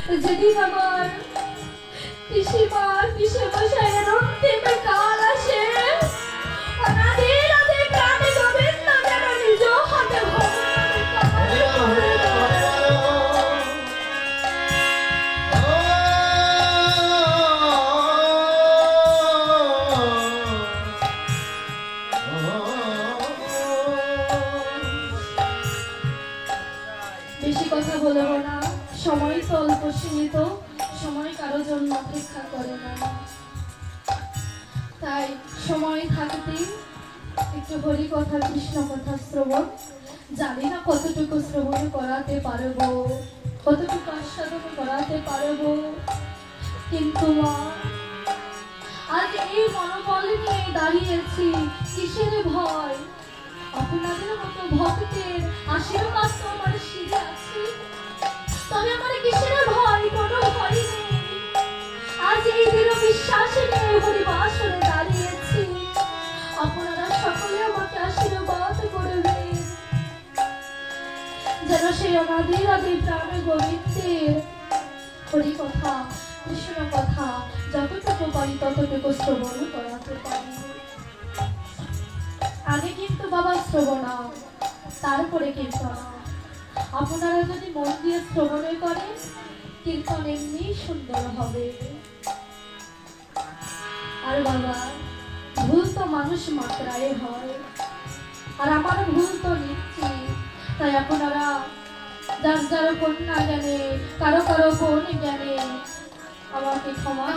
যেদিন আমার পিসিমা পিসেমশাইয়ের অন্তিম কাল আসে, রাধে রাধে প্রাণে গোবিন্দ যেন নিজ হাতে বেশি কথা বলবো না, সময় তো অল্প সীমিত, সময় কারো জন্য অপেক্ষা করে না। তাই সময় থাকতে একটু হরি কথা কৃষ্ণ কথা শ্রবণ, জানি না কতটুকু শ্রবণ করাতে পারবো, কতটুকু আস্বাদন করাতে পারবো, কিন্তু মা আজ এই মনোবল নিয়ে দাঁড়িয়েছি, কিসের ভয়? আপনাদের মতো ভক্তের আশীর্বাদ তো আমার শিরে আছে, তবে আমার কিসের ভয়? কোনো ভয় নেই। আজ এই দৃঢ় বিশ্বাস নিয়ে হরিবাসরে দাঁড়িয়েছি, আপনারা সকলে আমাকে আশীর্বাদ করবেন যেন সেই অনাদি আদি প্রাণ গোবিন্দের হরি কথা কৃষ্ণ কথা যতটুকু পারি ততটুকু শ্রবণ করাতে পারি। আগে কিন্তু বাবা শ্রবণা, তারপরে কীর্তন। আপনারা যদি মন দিয়ে শ্রবণ করেন, কীর্তন এমনি সুন্দর হবে। আর বাবা, ভুল তো মানুষ মাত্রায় হয়, আর আমার ভুল তো নিচ্ছি। তাই আপনারা যার যার কন্যা জ্ঞানে, কারো কারো কোন জ্ঞানে আমাকে ক্ষমা